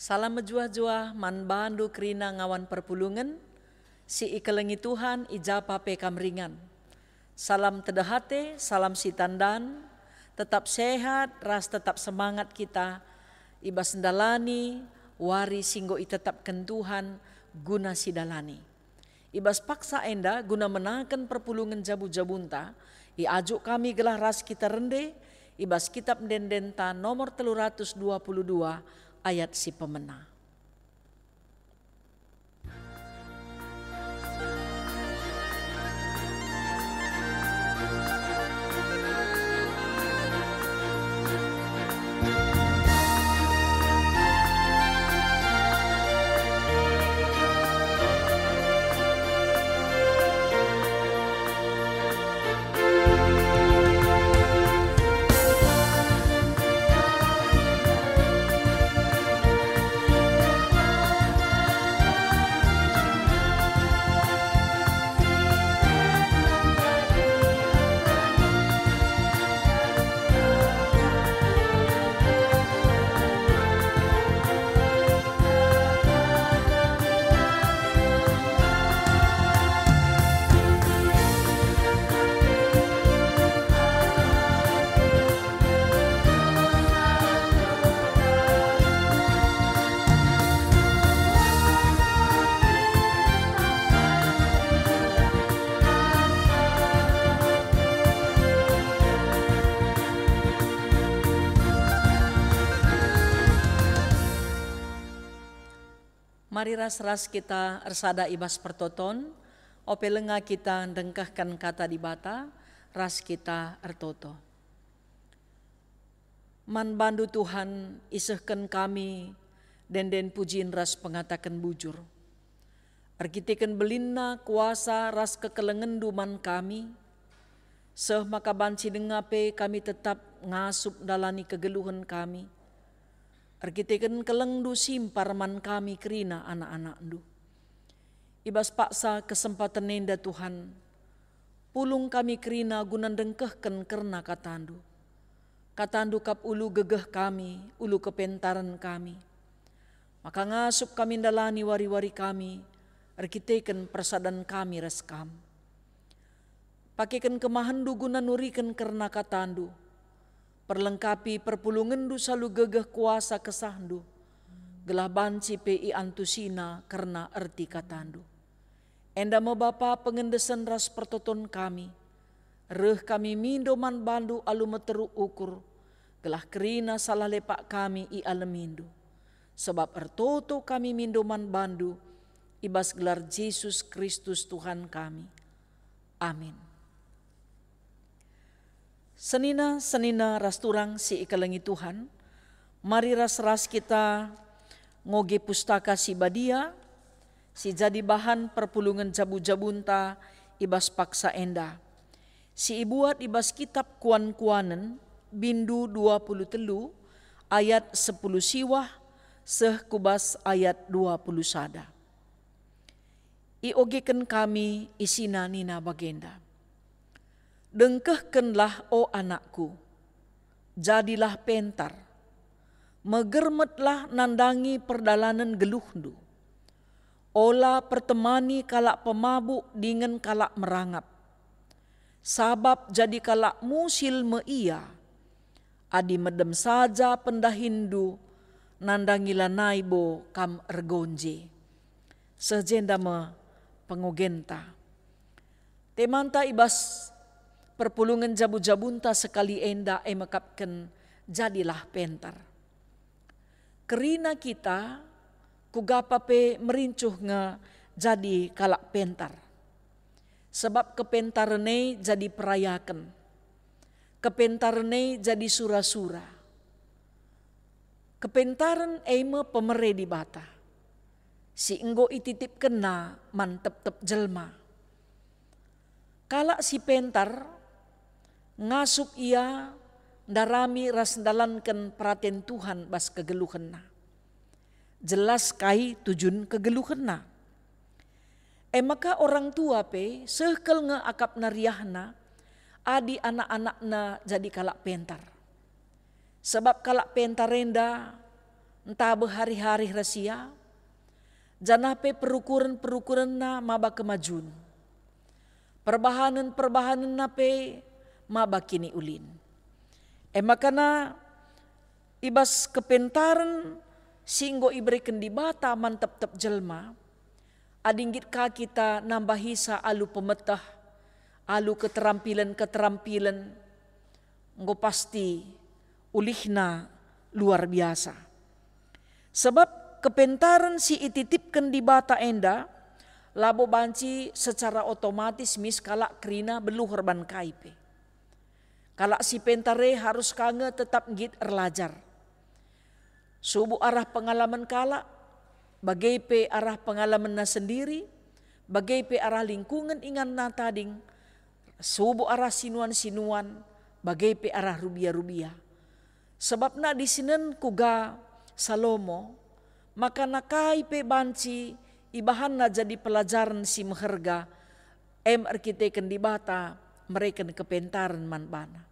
Salam menjua-jua man bandu kerina ngawan perpulungan, si ikelengi Tuhan ijapa pe kamringan. Salam tedahate, salam si tandan, tetap sehat, ras tetap semangat kita, ibas ndalani, wari singgo itetapkan Tuhan, guna si dalani. Ibas paksa enda guna menakan perpulungan jabu-jabunta, iajuk kami gelah ras kita rende, ibas kitab dendenta nomor 322, ayat si pemena. Mari ras-ras kita ersada ibas pertoton, ope lenga kita dengkahkan kata di bata, ras kita ertoto. Man bandu Tuhan isehkan kami, den pujiin ras pengatakan bujur. Arkiteken belina kuasa ras kekelengendu man kami, seh maka banci dengape kami tetap ngasup dalani kegeluhan kami. Arkiteken kelengdu simparman kami kerina anak-anak ndu. Ibas paksa kesempatan nenda Tuhan, pulung kami kerina gunan dengkehken kerna katandu. Katandu kap ulu gegeh kami, ulu kepentaran kami. Maka ngasup kami dalani wari-wari kami, arkiteken persadan kami reskam. Pakiken kemahandu gunan nuriken kerna katandu. Perlengkapi perpulungandu salu gegeh kuasa kesahdu, gelah banci pi antusina karena erti katandu. Enda mo Bapa pengendesan ras pertoton kami, reh kami mindoman bandu alu meteru ukur, gelah kerina salah lepak kami i alemindu. Sebab ertoto kami mindoman bandu, ibas gelar Yesus Kristus Tuhan kami. Amin. Senina rasturang si ikelengi Tuhan, mari ras-ras kita ngoge pustaka si badia, si jadi bahan perpulungan jabu-jabunta ibas paksa enda. Si ibuat ibas kitab kuan-kuanen bindu 23 ayat 10 siwah seh kubas ayat 20 sada. Iogekan kami isina nina bagenda. Dengkehkenlah o anakku, jadilah pentar, megermetlah nandangi perdalanan geluhndu. Ola pertemani kalak pemabuk dengan kalak merangap. Sabab jadi kalak musil meia, adi medem saja pendahindu, nandangila naibo kam ergonje. Sejenda me pengogenta. Temanta ibas perpulungan jabu-jabunta sekali enda mekapken jadilah pentar. Kerina kita kugapa pe merincuh nge jadi kalak pentar. Sebab kepentarene jadi perayakan. Kepentarene jadi sura-sura. Kepentaran eme pemere di bata. Si enggo ititip kena mantep-tep jelma. Kalak si pentar ngasup ia darami ras dalankan perhatian Tuhan bas kegeluhan na. Jelas kai tujun kegeluhan na. Maka orang tua pe sekel nge akap nariahna adi anak-anakna jadi kalak pentar. Sebab kalak pentar renda entah berhari-hari rasia, janape perukuran na maba kemajun. Perbahanan nape maba kini ulin. Makana ibas kepentaran singgo iberikan di bata mantap-tap jelma, adinggit ka kita nambahisa alu pemetah, alu keterampilan, nggo pasti ulihna luar biasa. Sebab kepentaran si ititipkan di bata enda, labo banci secara otomatis miskala krina beluhur ban kaipe. Kala si pentare harus kange tetap git erlajar. Subuh arah pengalaman kala, bagai pe arah pengalaman na sendiri, bagai pe arah lingkungan ingan na tading, subuh arah sinuan-sinuan, bagai pe arah rubia-rubia. Sebab na di sinen kuga Salomo, maka nakai pe banci ibahan na jadi pelajaran si meherga, arkiteken di bata, mereka kepentaran man bana.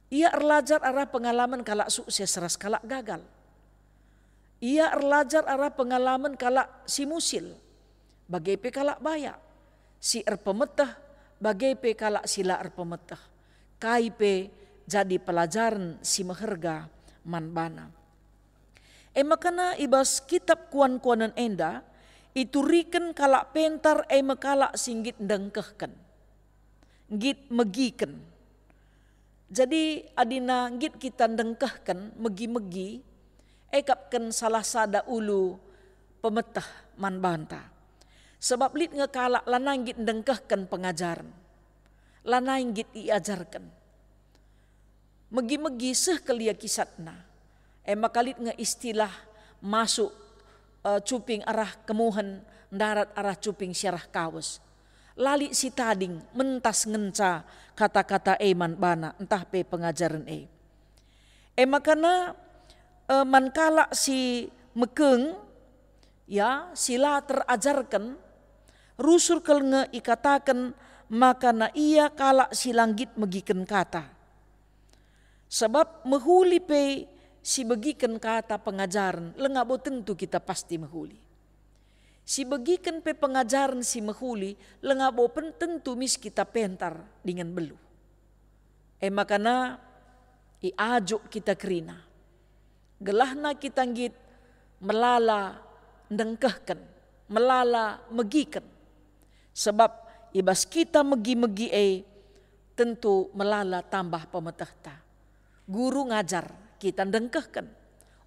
Ia erlajar arah pengalaman kala sukses ras kala gagal. Ia erlajar arah pengalaman kala si musil, bagai pe kala baya. Si erpemetah, bagai pe kala sila erpemetah. Kai pe jadi pelajaran si meherga man bana. Makana ibas kitab kuan-kuanan enda, ituriken kala pentar makala singgit dengkehken. Git megiken. Jadi adina git kita dengkehken megi-megi, ekapken salah sada ulu pemetah man banta. Sebab lit ngekala lanang git dengkehken pengajaran. Lanang git iajarkan. Megi-megi seh kelia kisatna. Makalit nge istilah masuk cuping arah kemuhan, darat arah cuping syarah kawas. Lali si tading mentas ngenca kata-kata man bana entah pe pengajaran makana mankala si mekeng ya sila terajarkan rusur kel nge ikatakan makana ia kala si langgit megiken kata. Sebab mehuli pe si begiken kata pengajaran lengabo tentu kita pasti mehuli. Si begiken pe pengajaran si mehuli lengabo pen tentu mis kita pentar dengan belu. Makana ajuk kita kerina. Gelahna kita ngit melala dengkehken, melala megiken. Sebab ibas kita megi-megi tentu melala tambah pemetahta. Guru ngajar kita dengkehken,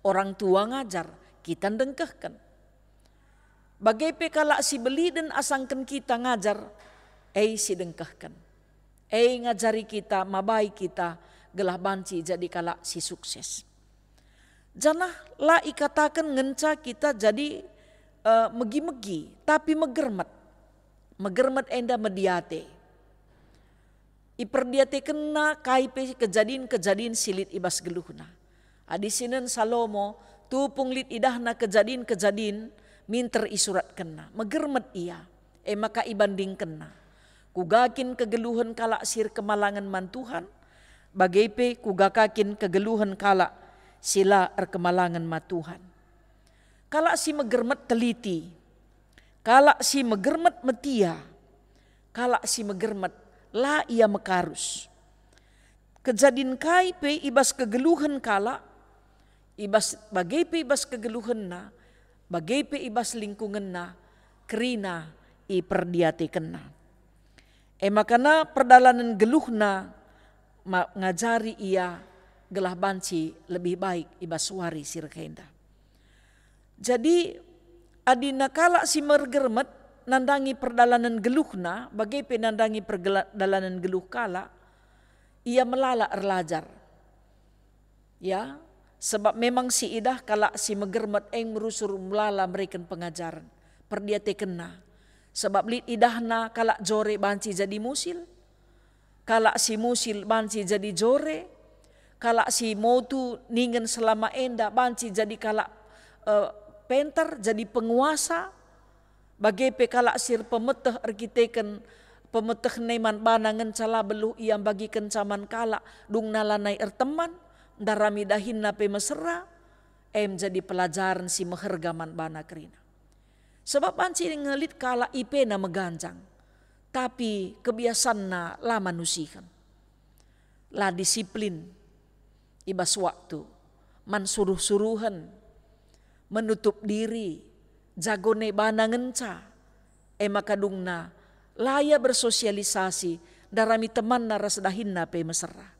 orang tua ngajar kita dengkehken. Bagai pe kala si beli dan asangken kita ngajar, si dengkehken. Ngajari kita, mabai kita, gelah banci jadi kala si sukses. Janah la ikatakan ngenca kita jadi megi-megi, tapi megermet. Megermet enda mediate. Iperdiate kena kaipe kejadian silit ibas geluhna. Adisinen Salomo tupung lit idahna kejadian minter isurat kena, megermet ia, maka ibanding kena. Kugakin kegeluhan kala sir kemalangan man Tuhan, bagaipe kugakakin kegeluhan kala sila kemalangan man Tuhan. Kala si megermet teliti, kala si megermet metia, kala si megermet la ia mekarus. Kejadian kaipe ibas kegeluhan kala, ibas bagaipe ibas kegeluhan na, bagai pe ibas lingkungan na kerina iperdiate kena. Makana perdalanan geluhna ngajari ia gelah banci lebih baik ibas wari sirkenda. Jadi adina kala si mergermet nandangi perdalanan geluhna, bagai pe nandangi perdalanan geluh kala, ia melala erlajar. Ya, sebab memang si idah kala si megermet merusur melala mereken pengajaran. Perdiate kena. Sebab lit idahna kala jore banci jadi musil. Kala si musil banci jadi jore. Kala si motu ningen selama enda banci jadi kala penter jadi penguasa. Bagai pe kala sir pemeteh arkiteken pemeteh neman banangan cala beluh yang bagikan caman kala dung nalanai erteman. Darami dahin nape mesra, jadi pelajaran si mehergaman bana kerina. Sebab banci ngelit kala IP na meganjang, tapi kebiasaan na la manusikan. La disiplin, ibas waktu, man suruh-suruhan, menutup diri, jagone bana ngenca, makadung na laya bersosialisasi, darami teman na rasdahin na pe mesra.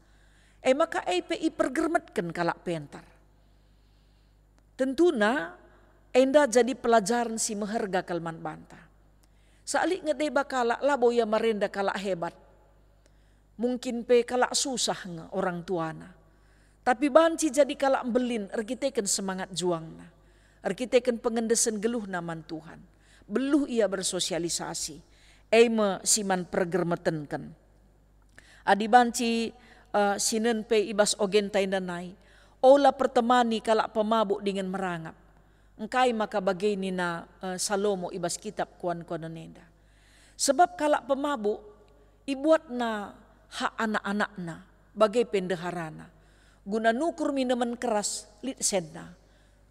Maka pe ipergermetkan kalak pentar. Tentuna enda jadi pelajaran si meherga kalman banta. Saalik ngedeba kalak labo ya marenda kalak hebat. Mungkin pe kalak susah nge orang tuana. Tapi banci jadi kalak belin erkiteken semangat juangna. Erkiteken pengendesan geluh naman Tuhan. Beluh ia bersosialisasi. Siman pergermetenken. Adi banci sinen pe ibas ogen taindanai. Ola pertemani kalak pemabuk dengan merangap. Engkai maka bagay ni na Salomo ibas kitab kuan-kuan nenda. Sebab kalak pemabuk ibuat na hak anak-anak na bagai pendeharana. Guna nukur minuman keras lit sedna.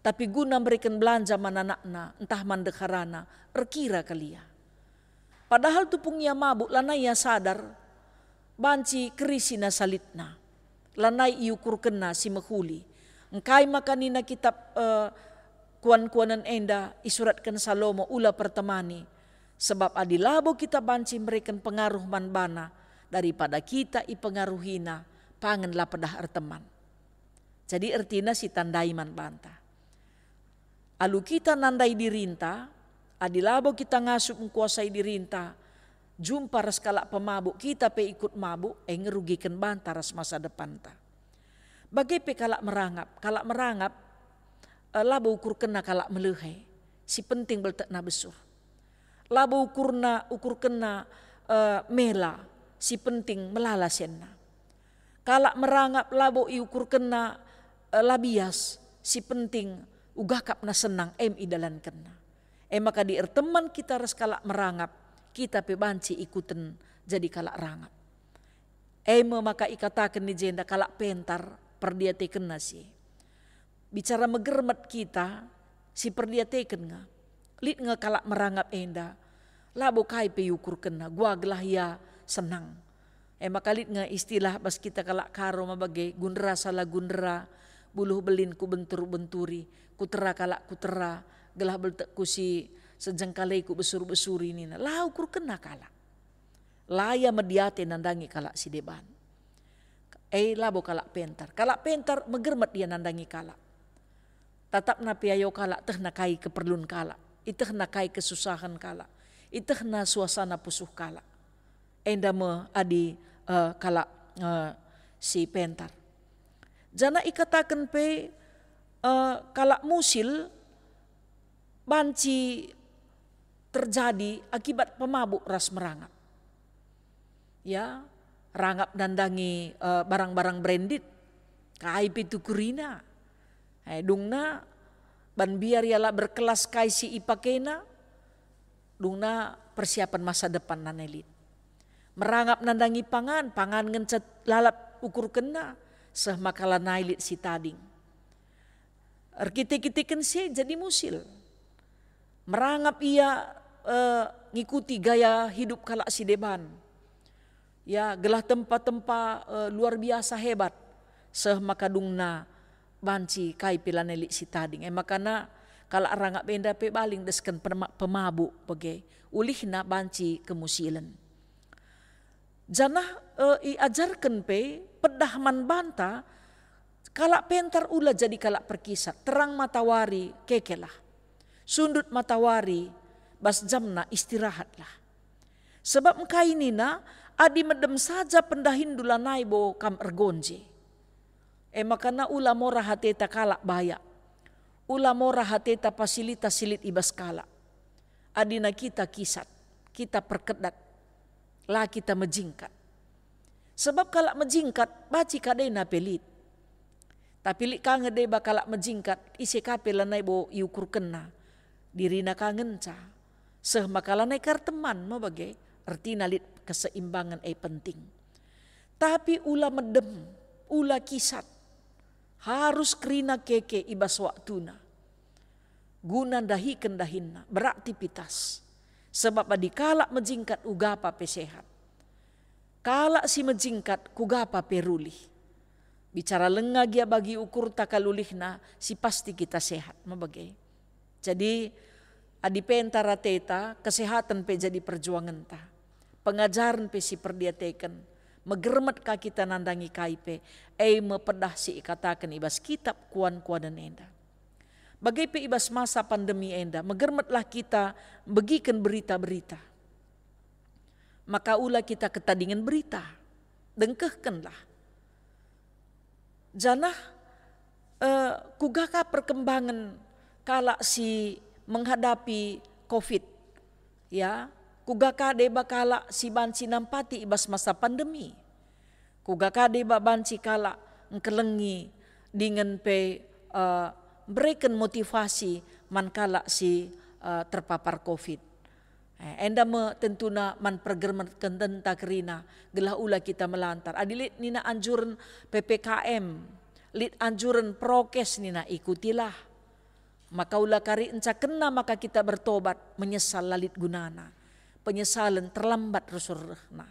Tapi guna berikan belanja mananakna entah mandeharana erkira kalia. Padahal tupung ia mabuk lanai ia sadar banci kerisina salitna. Lanai iukur kena si mehuli. Engkai makanina kitab kuan-kuanan enda isuratkan Salomo ula pertemani. Sebab adilabo kita banci memberikan pengaruh manbana daripada kita ipengaruhina pangenlah pedah erteman. Jadi ertina si tandai manbanta. Alu kita nandai dirinta, adilabo kita ngasup mengkuasai dirinta, jumpa ras kalak pemabuk, kita pe ikut mabuk, ngerugikan banta ras masa depan ta. Bagai pe kalak merangap, labo ukur kena kalak melehe, si penting beltek na besur. Labo ukur kena mela, si penting melala senna. Kalak merangap labo iukur kena labias, si penting ugakap na senang idalan kena. Maka di erteman kita ras kalak merangap, kita pe banci ikutan jadi kalak rangap. Maka ikatakan ni jenda kalak pentar perdiateken nasi. Bicara megermet kita si perdiateken nga. Lit nga kalak merangap enda. Labo kai pe yukur kena gua gelah ya senang. Maka lit nga istilah bas kita kalak karo mabagai gundera salah gundera, buluh belin ku bentur-benturi, kutera kalak kutera, gelah beltek ku si sejengkalai ku besur-besuri nina. Lah ukur kena kalak. Laya mediate nandangi kalak si deban. Labo kalak pentar. Kalak pentar megermet dia nandangi kalak. Tatap na piayo kalak teh nakai keperluan kalak. Iteh nakai kesusahan kalak. Iteh na suasana pusuh kalak. Enda me adi kalak si pentar. Jana ikatakan pe kalak musil banci terjadi akibat pemabuk ras merangap. Ya, rangap nandangi barang-barang branded, KIP itu kurina. Dungna ban biar yala berkelas kaisi ipakena, dungna persiapan masa depan nanelit. Merangap nandangi pangan ngencet lalap ukur kena, seh makala nailit si tading. Erkitik-kitikan si jadi musil. Merangap ia ngikuti gaya hidup kalak si deban. Ya gelah tempat-tempat luar biasa hebat. Seh makadungna banci kai pilanelik si tading. Makana kalak rangap benda pe baling desken pemabuk bagai ulihna banci kemusilan. Janah iajarkan pe pedah man banta kalak pentar ula jadi kalak perkisat. Terang matawari kekelah. Sundut matawari bas jamna istirahatlah. Sebab engkai nina adi medem saja pendahin dulanai bo kam ergonje. Makana ula mora hateta kalak bayak. Ula mora hateta fasilitas silit ibas kalak. Adina kita kisat, kita perkedat. Lah kita mejingkat. Sebab kalak mejingkat baci kadena pelit. Tapi lik kange deba kalak mejingkat isi kape lanai bo iukur kena. Dirina kangenca. Seh makalanai karteman mau bagai artina lit keseimbangan penting. Tapi ula medem, ula kisat. harus kerina keke ibas waktuna. Guna dahikan dahinna beraktivitas. Sebab adikala menjingkat ugapa pesehat. Kala si menjingkat kugapa perulih. Bicara lengah gia bagi ukur takalulihna si pasti kita sehat. Mabagai. Jadi adipentara teta kesehatan pe jadi perjuangan ta. Pengajaran pe si perdiateken. Megermet ka kita nandangi kaipe. Mepedah si ikatakan ibas kitab kuan-kuanan enda. Bagai pe ibas masa pandemi enda. Megermetlah kita begikan berita-berita. Maka ulah kita ketadingan berita. Dengkehkanlah. Janah kugaka perkembangan kala si menghadapi COVID. Ya, kugaka deba kala si banci nampati ibas masa pandemi. Kugaka deba banci kala ngkelengi dengan pe berikan motivasi man kala si terpapar COVID. Enda me tentuna man pergermat kententa kerina gelah ula kita melantar. Adilit nina anjuran PPKM, lit anjuran prokes nina ikutilah. Maka ula kari enca kena maka kita bertobat menyesal lalit gunana. Penyesalan terlambat rusurna.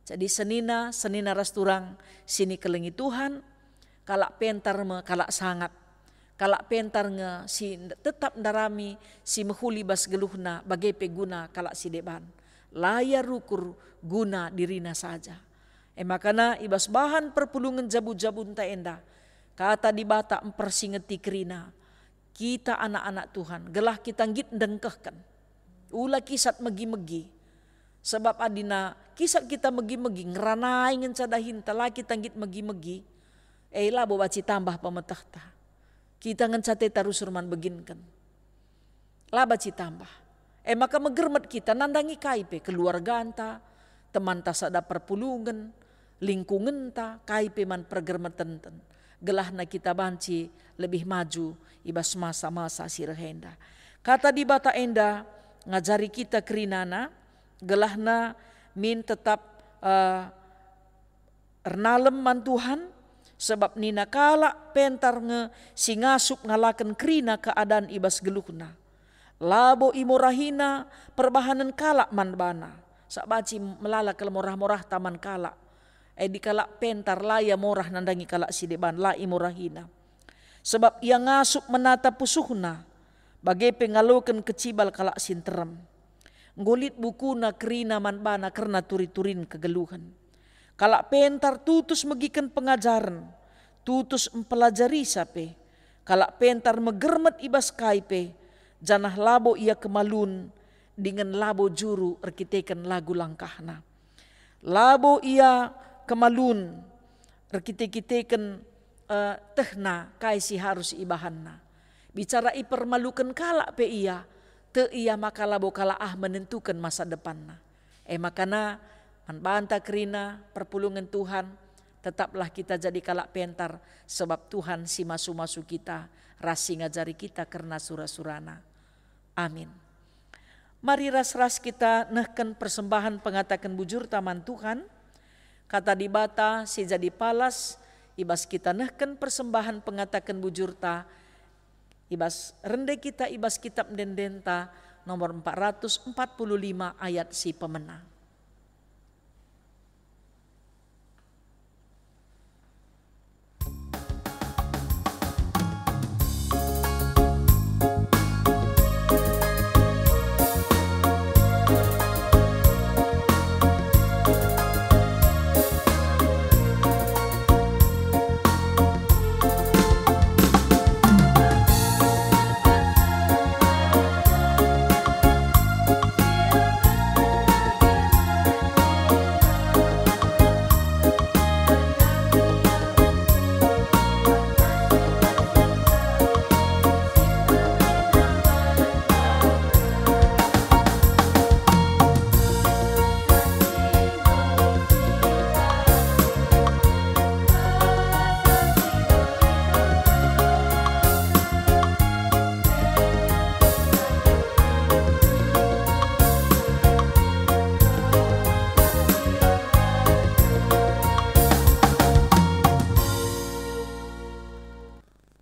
Jadi senina rasturang sini kelengi Tuhan, kalak pentar me kalak sangat. Kalak pentar nge si tetap ndarami si mehuli bas geluhna bagai peguna kalak si deban. Layar rukur guna dirina saja. Makana ibas bahan perpulungan jabu-jabun ta enda. Kata di bata mempersingeti kerina. Kita anak-anak Tuhan. Gelah kita ngit dengkehkan. Ula kisat megi-megi. Sebab adina kisat kita megi-megi. Ngeranai ngencadahin tala kita ngit megi-megi. Lah bawaci tambah pemetah ta. Kita ngencate taruh surman beginkan. Laba tambah. Maka megermet kita nandangi kaipe keluarga anta, teman ta sada perpulungan, lingkungan ta, kaipe man pergermeten. Gelahna kita banci lebih maju ibas masa-masa sirhenda. Kata di bata enda ngajari kita kerinana, gelahna min tetap ernalem man Tuhan. Sebab nina kala pentar nge singasuk ngalakan kerina keadaan ibas geluhna. Labo imorahina perbahanan kala manbana. Sabaci melala kalau morah-morah taman kala. Di kala pentar laya morah nandangi kala sideban la imorahina. Sebab ia ngasuk menata pusuhna. Bagai pengalokan kecibal kala sinteram. Ngolit bukuna kerina manbana karena turi-turin kegeluhan. Kalak pentar tutus megikan pengajaran, tutus mempelajari sape. Kalak pentar megermet ibas kaipe, janah labo ia kemalun dengan labo juru erkitekan lagu langkahna. Labo ia kemalun erkitekan tehna kaisi harus ibahanna. Bicara ipermalukan kalak pe ia, te ia maka labo kalak menentukan masa depanna. Makana banta kerina perpulungan Tuhan, tetaplah kita jadi kalak pentar sebab Tuhan si masu-masu kita, rasi ngajari kita karena surah-surana. Amin. Mari ras-ras kita nehken persembahan pengatakan bujur taman Tuhan. Kata di bata si jadi palas, ibas kita nehken persembahan pengatakan bujur ta, ibas rende kita ibas kitab dendenta nomor 445 ayat si pemenang.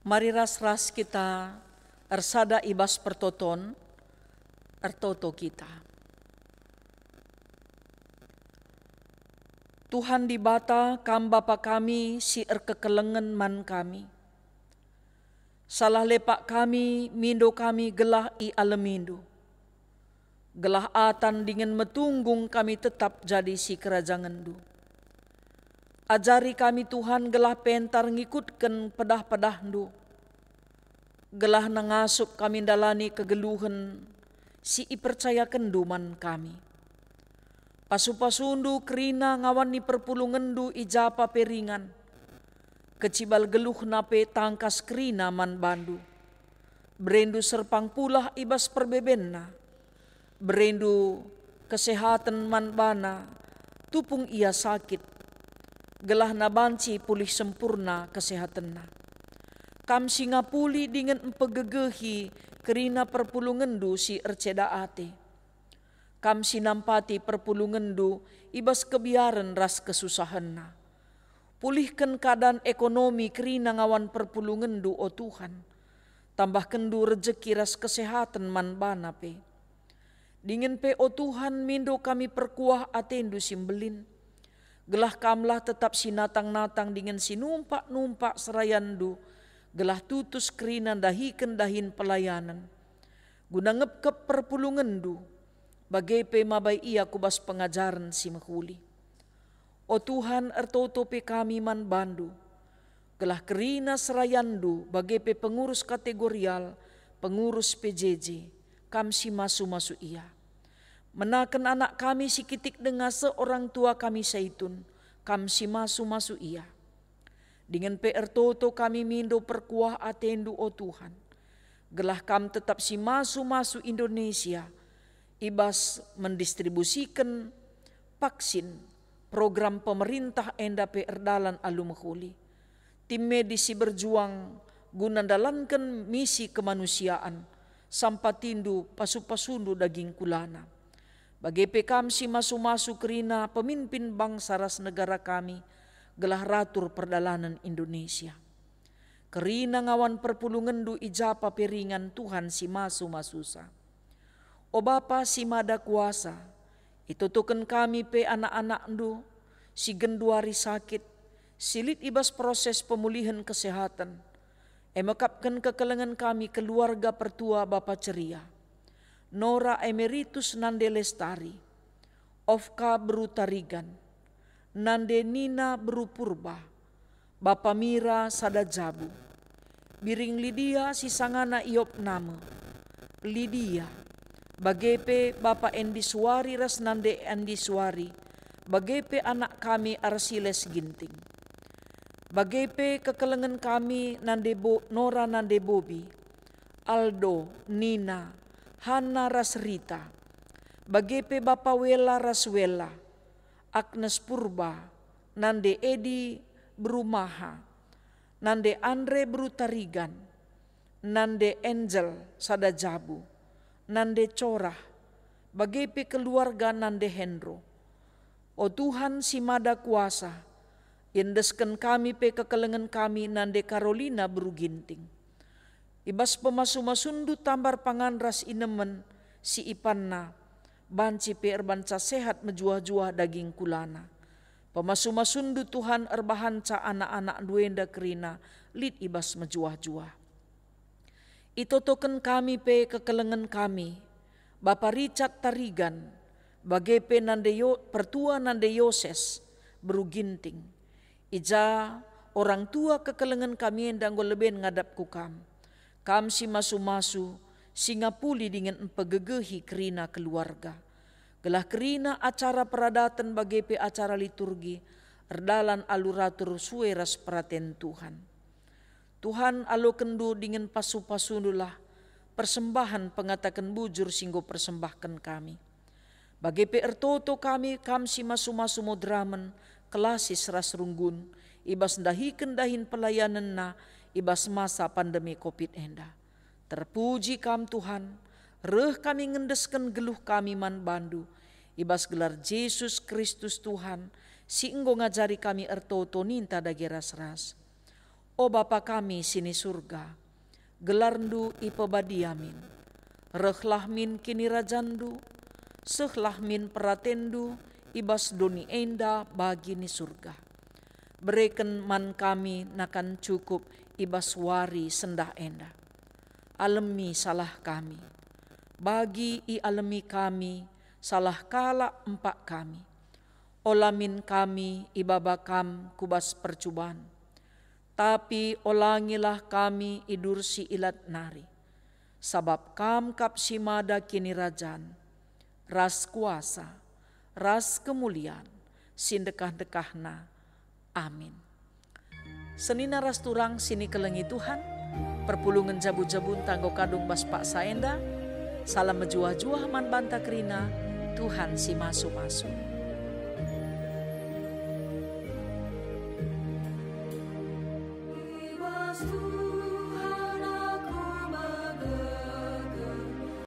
Mari ras-ras kita ersada ibas pertoton ertoto kita. Tuhan di bata kam Bapa kami si erkekelengan man kami. Salah lepak kami, mindo kami gelah i alemindo. Gelah atan dengan metunggung kami tetap jadi si kerajaan du. Ajari kami Tuhan gelah pentar ngikutkan pedah-pedah du. Gelah nangasup kami dalani kegeluhan si ipercayakan duman kami. Pasu-pasundu kerina ngawan ni perpulungan du ijapa peringan. Kecibal geluh nape tangkas kerina man bandu. Berendu serpang pulah ibas perbebenna. Berendu kesehatan man bana, tupung ia sakit. Gelah nabanci pulih sempurna kesehatanna. Kam singapuli dengan empegegehi kerina perpulungan du si erceda ate. Kam sinampati perpulungan du ibas kebiaran ras kesusahanna. Pulihkan keadaan ekonomi kerina ngawan perpulungan du o Tuhan. Tambahkan du rejeki ras kesehatan man bana pe. Dingin pe o Tuhan mindo kami perkuah atendu simbelin. Gelah kamlah tetap sinatang-natang dengan sinumpak-numpak serayandu. Gelah tutus kerina dahiken dahin pelayanan. Guna ngepkep perpulungan du. Bagai pe mabai ia kubas pengajaran si mahuli. O Tuhan ertoto pe kami man bandu. Gelah kerina serayandu bagai pe pengurus kategorial, pengurus PJJ, kam si masu-masu ia. Menaken anak kami si kitik dengan seorang tua kami saitun, kam si masu-masu ia. Dengan pe ertoto kami mindo perkuah atendu o Tuhan. Gelah kam tetap si masu-masu Indonesia, ibas mendistribusikan vaksin program pemerintah enda pe erdalan alu mahuli. Tim medis berjuang guna dalankan misi kemanusiaan sampatindu pasu-pasundu daging kulana. Bagi pe kam si masu-masu kerina pemimpin bangsa ras negara kami gelah ratur perdalanan Indonesia. Kerina ngawan perpulungan du ijapa peringan Tuhan si masu-masusa. O Bapa si mada kuasa, itutukan kami pe anak-anak du, si genduari sakit, silit ibas proses pemulihan kesehatan, emekapkan kekelengan kami keluarga pertua Bapa ceria, Nora Emeritus Nande Lestari, Ofka Berutarigan, Nande Nina Berupurba, Bapa Mira Sadajabu, Biring Lydia si sangana Iop nama, Lydia, bagepe Bapa Endi Suari ras Nande Endi Suari, bagepe anak kami Arsiles Ginting. Bagepe kekelengan kami Nora Nande Bobi, Aldo, Nina, Hana ras Rita. Bagepe Bapa Wela ras Wela, Agnes Purba, Nande Edi Berumaha, Nande Andre Berutarigan, Nande Angel Sadajabu, Nande Corah, bagepe keluarga Nande Hendro. O Tuhan si mada kuasa, indeskan kami pe kekelengan kami Nande Carolina Beruginting. Ibas pemasu-masundu tambar panganras inemen si ipanna, banci pe erbanca sehat mejuah-juah daging kulana. Pemasu-masundu Tuhan erbahanca anak-anak duenda kerina, lid ibas mejuah-juah. Itotoken kami pe kekelengan kami, Bapa Richard Tarigan, bagepe pertua Nande Yoses Beruginting. Ija orang tua kekelengan kami endang goleben ngadap kukam. Kam si masu-masu, singapuli dengan empegegehi kerina keluarga. Gelah kerina acara peradatan bagepe acara liturgi, erdalan aluratur sueras peraten Tuhan. Tuhan alo kendu dengan pasu-pasundulah persembahan pengatakan bujur singgo persembahkan kami. Bagi ertoto kami si masu-masu modramen kelasis ras runggun ibas dahiken dahin pelayanan na ibas masa pandemi COVID enda. Terpuji kam Tuhan, reh kami ngendesken geluh kami man bandu ibas gelar Yesus Kristus Tuhan si enggo ngajari kami ertoto ninta dagi ras-ras. O Bapa kami sini surga, gelarndu ipebadiamin, rehlah min kini rajandu, sehlah min peratendu, ibas doni enda bagi ni surga. Bereken man kami nakan cukup ibas wari sendah enda. Alemi salah kami, bagi i alemi kami, salah kala empak kami. Olamin kami ibabakam kubas percubaan, tapi olangilah kami idur si ilat nari. Sabab kam kap simada kini rajan, ras kuasa, ras kemuliaan, sindekah-dekahna. Amin. Senina ras turang sini kelengi Tuhan, perpulungan jabu-jabun tanggo kadung bas pak saenda, salam mejuah-juah man banta kerina, Tuhan si masu-masu.